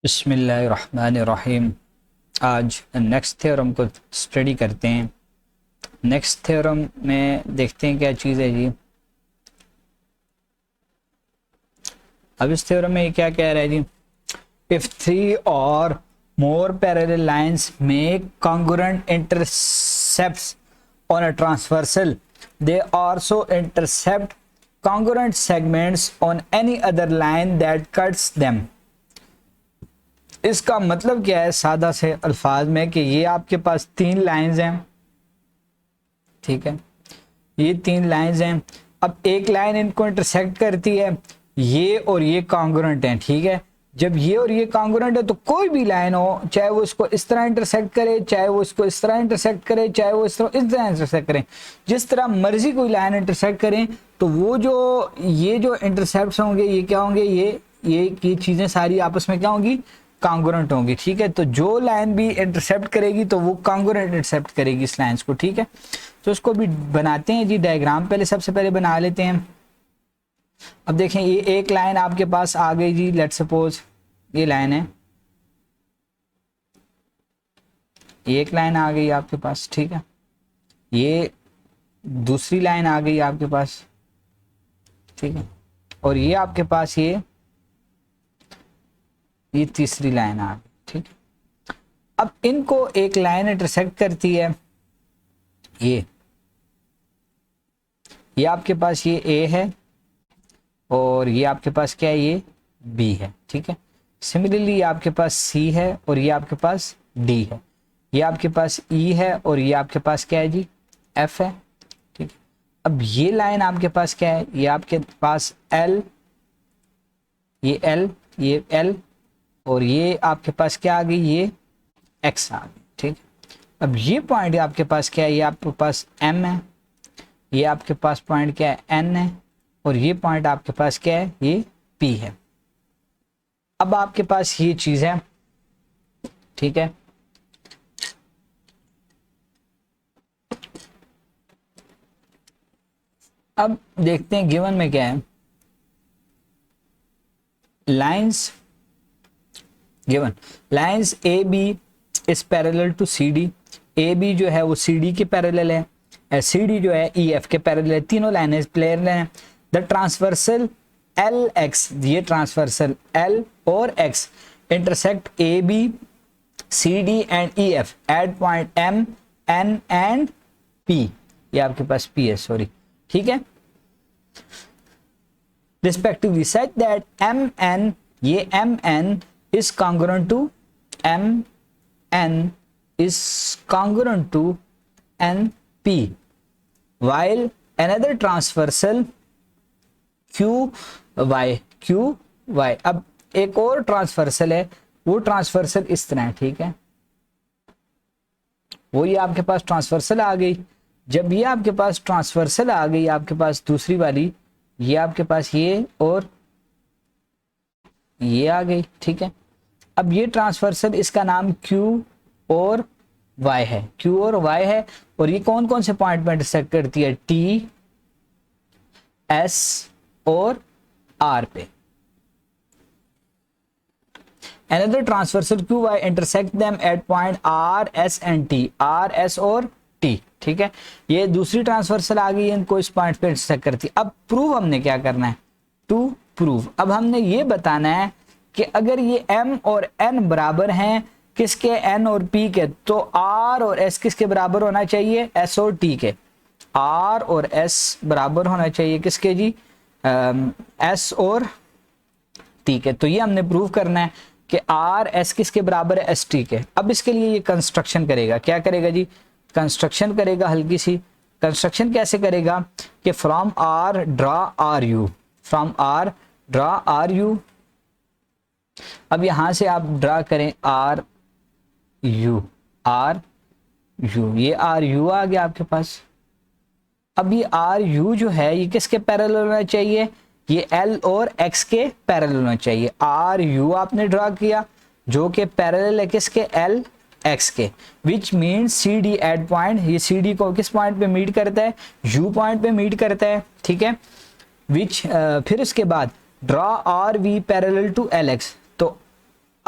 बिस्मिल्लाहिर्रहमानिर्रहीम। आज next theorem को स्टडी करते हैं। नेक्स्ट थ्योरम में देखते हैं क्या चीज़ है जी। अब इस थ्योरम में क्या कह रहा है जी, if three or more parallel lines make congruent intercepts on a transversal, they also intercept congruent segments on any other line that cuts them। इसका मतलब क्या है सादा से अल्फाज में कि ये आपके पास तीन लाइंस हैं, ठीक है, ये तीन लाइंस हैं। अब एक लाइन इनको इंटरसेक्ट करती है, ये और ये कॉन्ग्रुएंट हैं, ठीक है। जब ये और ये कॉन्ग्रुएंट है तो कोई भी लाइन हो, चाहे वो इसको इस तरह इंटरसेक्ट करे, चाहे वो इसको इस तरह इंटरसेक्ट करे, चाहे वो इस तरह इंटरसेक्ट करें, जिस तरह मर्जी कोई लाइन इंटरसेक्ट करें, तो वो जो ये जो इंटरसेप्ट होंगे ये क्या होंगे, ये चीज़ें सारी आपस में क्या होंगी, कॉन्ग्रुएंट होंगी, ठीक है। तो जो लाइन भी इंटरसेप्ट करेगी तो वो कॉन्ग्रुएंट इंटरसेप्ट करेगी इस लाइंस को, ठीक है। तो उसको भी बनाते हैं जी, डायग्राम पहले सबसे पहले बना लेते हैं। अब देखें ये एक लाइन आपके पास आ गई जी, लेट सपोज ये लाइन है, ये एक लाइन आ गई आपके पास, ठीक है। ये दूसरी लाइन आ गई आपके पास, ठीक है। और ये आपके पास ये तीसरी लाइन आ गई, ठीक है। अब इनको एक लाइन इंटरसेक्ट करती है, ये आपके पास ये ए है और ये आपके पास क्या है, ये बी है, ठीक है। सिमिलरली ये आपके पास सी है और ये आपके पास डी है, ये आपके पास ई है और ये आपके पास क्या है जी, एफ है, ठीक है। अब ये लाइन आपके पास क्या है, ये आपके पास एल, ये एल और ये आपके पास क्या आ गई, ये एक्स आ गई, ठीक है। अब ये पॉइंट आपके पास क्या है, ये आपके पास एम है, ये आपके पास पॉइंट क्या है, एन है, और ये पॉइंट आपके पास क्या है, ये पी है। अब आपके पास ये चीज है, ठीक है। अब देखते हैं गिवन में क्या है, lines given, lines A B is parallel to C D. A B जो है वो सी डी के पैरेलल है, सी डी जो है ई एफ के पैरेलल है, तीनों लाइनें पैरेलल हैं। द ट्रांसवर्सल एल एक्स, ये ट्रांसवर्सल एल और x intersect A B C D and E F at point M N and P, ये आपके पास पी है, सॉरी, ठीक है, respectively, such that M N, ये M N is congruent to mn is congruent to np, while another transversal qy। अब एक और ट्रांसवर्सल है, वो ट्रांसवर्सल इस तरह है, ठीक है। वो ये आपके पास ट्रांसवर्सल आ गई। जब ये आपके पास ट्रांसवर्सल आ गई, आपके पास दूसरी वाली, ये आपके पास ये और ये आ गई, ठीक है। अब ये ट्रांसवर्सल, इसका नाम Q और Y है, Q और Y है, और ये कौन कौन से पॉइंट में इंटरसेक्ट करती है, T, S और R पे। Another transversal QY intersect them at point R, S and T, R, S और T, ठीक है। ये दूसरी ट्रांसवर्सल आ गई, इनको इस पॉइंट पे इंटरसेक्ट करती है। अब प्रूव हमने क्या करना है, टू प्रूव, अब हमने ये बताना है कि अगर ये m और n बराबर हैं किसके, n और p के, तो r और s किसके बराबर होना चाहिए, s और t के। r और s बराबर होना चाहिए किसके जी, s और t के। तो ये हमने प्रूव करना है कि r s किसके बराबर है, s t के। अब इसके लिए ये कंस्ट्रक्शन करेगा, क्या करेगा जी, कंस्ट्रक्शन करेगा, हल्की सी कंस्ट्रक्शन कैसे करेगा कि from r draw r u, from r draw r u। अब यहां से आप ड्रा करें आर यू, ये आर यू आ गया आपके पास। अब ये आर यू जो है ये किसके पैरेलल होना चाहिए, ये एल और एक्स के पैरेलल होना चाहिए। आर यू आपने ड्रा किया जो कि पैरेलल है किसके, एल एक्स के, which means C D at point, ये सी डी को किस पॉइंट पे मीट करता है, यू पॉइंट पे मीट करता है, ठीक है। विच फिर उसके बाद draw R V parallel to L x, तो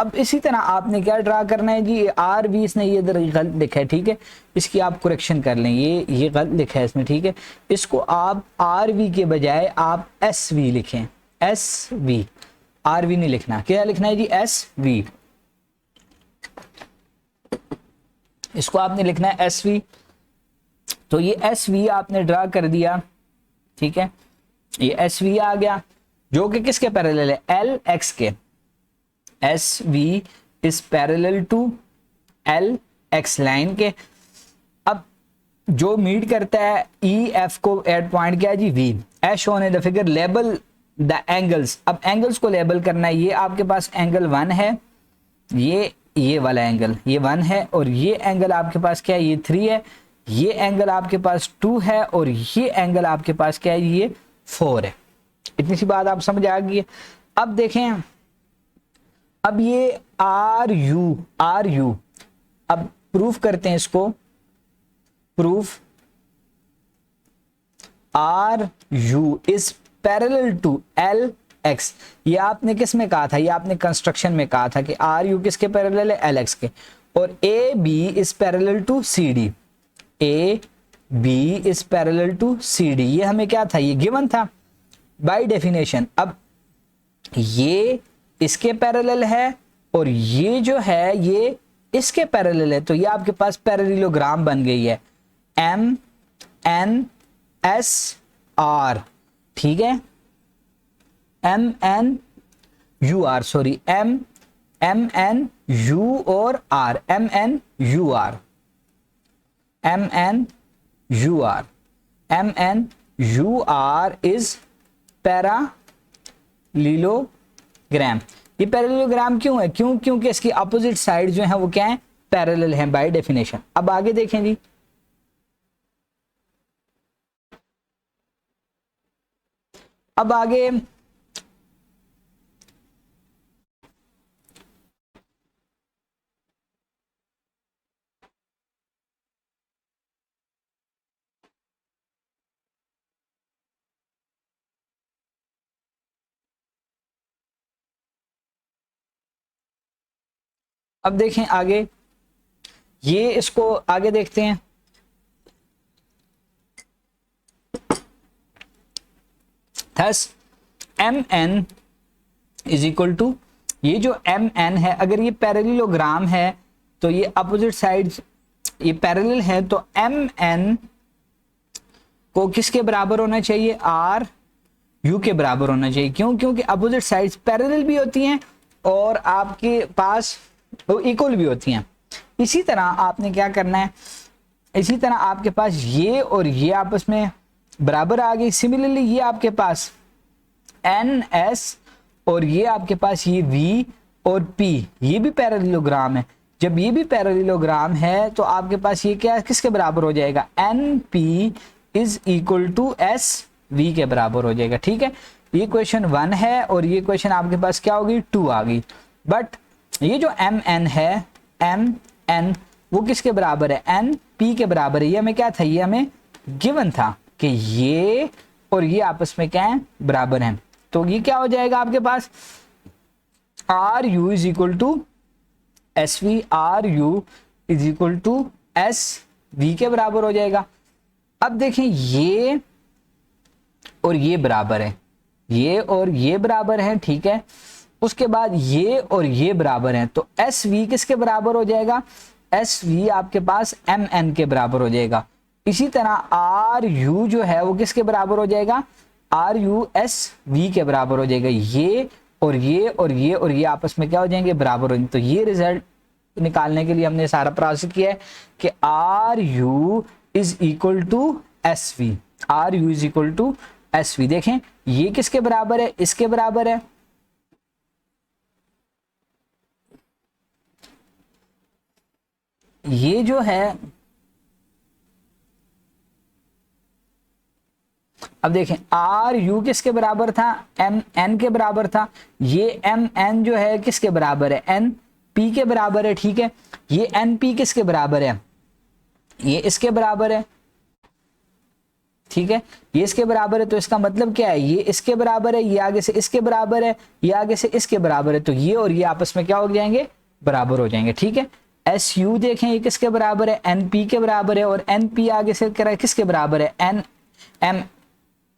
अब इसी तरह आपने क्या ड्रा करना है जी, आर वी इसने ये इधर गलत लिखा है, ठीक है, इसकी आप करेक्शन कर लें, ये गलत लिखा है इसमें, ठीक है, इसको आप आर वी के बजाय आप एस वी लिखें, एस वी, आर वी नहीं लिखना, क्या लिखना है जी, एस वी, इसको आपने लिखना है एस वी। तो ये एस वी आपने ड्रा कर दिया, ठीक है, ये एस वी आ गया जो कि किसके पैरेलल है, एल एक्स के, S V is parallel to L x line के। अब जो मीट करता है ई एफ को एट पॉइंट क्या है जी, V, as shown in the figure, label the angles. अब एंगल्स को लेबल करना है, ये आपके पास एंगल 1 है, ये वाला एंगल ये 1 है, और ये एंगल आपके पास क्या है, ये 3 है, ये एंगल आपके पास 2 है, और ये एंगल आपके पास क्या है, ये 4 है। इतनी सी बात आप समझ आ गई। अब देखें, अब ये आर यू, अब प्रूफ करते हैं इसको, proof R U is parallel to L x. ये आपने किस में कहा था, ये आपने कंस्ट्रक्शन में कहा था कि आर यू किसके पैरेलल है, एल एक्स के, और A B is parallel to C D, A B is parallel to C D, ये हमें क्या था, ये गिवन था बाय डेफिनेशन। अब ये इसके पैरेलल है और ये जो है ये इसके पैरेलल है, तो ये आपके पास पैरेललोग्राम बन गई है, एम एन एस आर, ठीक है, M N U R, sorry M N U और R, M N U R, M N U R, M N U R is parallelogram. ये पैरेललोग्राम क्यों है, क्योंकि इसकी अपोजिट साइड जो है वो क्या है, पैरेलल है बाय डेफिनेशन। अब आगे देखें जी, अब आगे अब देखें आगे, ये इसको आगे देखते हैं। Thus M N is equal to, ये जो एम एन है, अगर ये पैरेललोग्राम है तो ये अपोजिट साइड्स ये पैरेलल है, तो एम एन को किसके बराबर होना चाहिए, आर यू के बराबर होना चाहिए। क्यों, क्योंकि अपोजिट साइड्स पैरेलल भी होती हैं और आपके पास इक्वल भी होती हैं। इसी तरह आपने क्या करना है, इसी तरह आपके पास ये और ये आपस में बराबर आ गई। सिमिलरली ये आपके पास एन एस और ये आपके पास ये वी और पी, ये भी पैरेललोग्राम है। जब ये भी पैरेललोग्राम है तो आपके पास ये क्या किसके बराबर हो जाएगा, N P is equal to S V के बराबर हो जाएगा, ठीक है। ये क्वेश्चन 1 है और ये क्वेश्चन आपके पास क्या होगी, 2 आ गई। बट ये जो एम एन है, एम एन वो किसके बराबर है, एन पी के बराबर है। ये हमें क्या था, ये हमें गिवन था कि ये और ये आपस में क्या है, बराबर हैं। तो ये क्या हो जाएगा आपके पास, R U is equal to S V, R U is equal to S V के बराबर हो जाएगा। अब देखें ये और ये बराबर है, ये और ये बराबर है, ठीक है। उसके बाद ये और ये बराबर हैं, तो एस वी किसके बराबर हो जाएगा, एस वी आपके पास एम एन के बराबर हो जाएगा। इसी तरह आर यू जो है वो किसके बराबर हो जाएगा, आर यू एस वी के बराबर हो जाएगा। ये और ये और ये और ये आपस में क्या हो जाएंगे, बराबर हो जाएंगे। तो ये रिजल्ट निकालने के लिए हमने सारा प्रोसेस किया है कि R U is equal to S V, R U is equal to S V. देखें ये किसके बराबर है, इसके बराबर है। ये जो है, अब देखें आर यू किसके बराबर था, एम एन के बराबर था। ये एम एन जो है किसके बराबर है, एन पी के बराबर है, ठीक है। ये एन पी किसके बराबर है, ये इसके बराबर है। ठीक है, ये इसके बराबर है, तो इसका मतलब क्या है, ये इसके बराबर है, ये आगे से इसके बराबर है, ये आगे से इसके बराबर है, तो ये और ये आपस में क्या हो जाएंगे, बराबर हो जाएंगे। ठीक है, एस यू देखें ये किसके बराबर है, एन पी के बराबर है, और एन पी आगे से किसके बराबर है, एन एम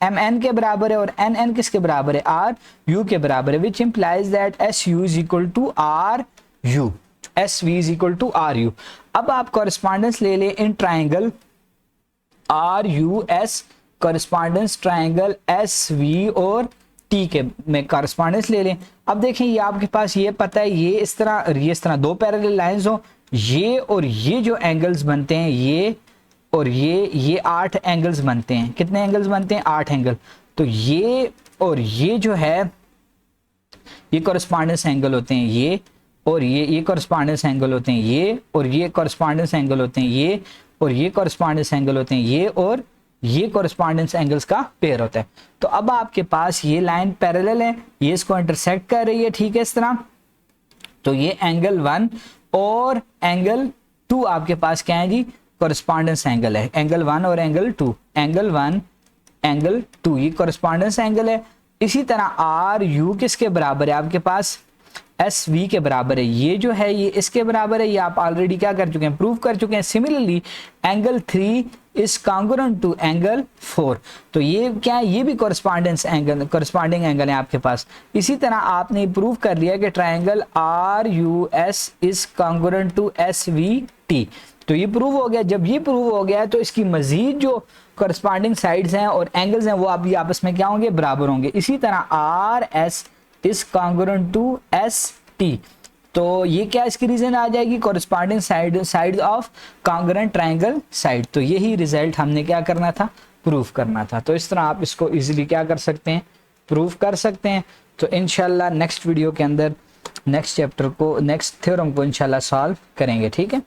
एम एन के बराबर है, और एन एन किसके बराबर है, आर यू के बराबर है, which implies that S U is equal to R U, S V is equal to R U. अब आप कॉरेस्पॉन्डेंस ले लें in triangle R U S, correspondence triangle S V और टी के में कॉरेस्पॉन्डेंस ले लें। अब देखें ये आपके पास ये पता है, ये इस तरह दो पैरेलल लाइंस हो, ये और ये जो एंगल्स बनते हैं, ये और ये 8 एंगल्स बनते हैं। कितने एंगल्स बनते हैं, 8 एंगल। तो ये और ये जो है ये कॉरेस्पॉन्डेंस एंगल होते हैं, ये और ये कॉरेस्पॉन्डेंस एंगल होते हैं, ये और ये कॉरेस्पॉन्डेंस एंगल होते हैं, ये और ये कॉरेस्पॉन्डेंस एंगल होते हैं, ये और ये कॉरेस्पॉन्डेंस एंगल्स का पेयर होता है। तो अब आपके पास ये लाइन पैरेलल है, ये इसको इंटरसेक्ट कर रही है, ठीक है, इस तरह। तो ये एंगल 1 और एंगल 2 आपके पास क्या है जी, कॉरेस्पॉन्डेंस एंगल है, एंगल 1 और एंगल 2, एंगल 1 एंगल 2 ये कॉरेस्पॉन्डेंस एंगल है। इसी तरह आर यू किसके बराबर है, आपके पास एस वी के बराबर है, ये जो है ये इसके बराबर है, ये आप ऑलरेडी क्या कर चुके हैं, प्रूव कर चुके हैं। Similarly angle 3 is congruent to angle 4, तो ये क्या है, ये भी कॉरेस्पॉन्डेंस एंगल, कॉरेस्पॉन्डिंग एंगल है आपके पास। इसी तरह आपने प्रूव कर लिया कि triangle R U S is congruent to S V T, तो ये प्रूव हो गया। जब ये प्रूव हो गया तो इसकी मजीद जो कॉरेस्पॉन्डिंग साइड्स हैं और एंगल्स हैं वो आप ये आपस में क्या होंगे, बराबर होंगे। इसी तरह R S is congruent to S T, तो ये क्या इसकी रीजन आ जाएगी, corresponding side of congruent triangle side. तो यही रिजल्ट हमने क्या करना था, प्रूव करना था। तो इस तरह आप इसको इजीली क्या कर सकते हैं, प्रूव कर सकते हैं। तो इंशाल्लाह नेक्स्ट वीडियो के अंदर नेक्स्ट चैप्टर को, नेक्स्ट थ्योरम को इंशाल्लाह सॉल्व करेंगे, ठीक है।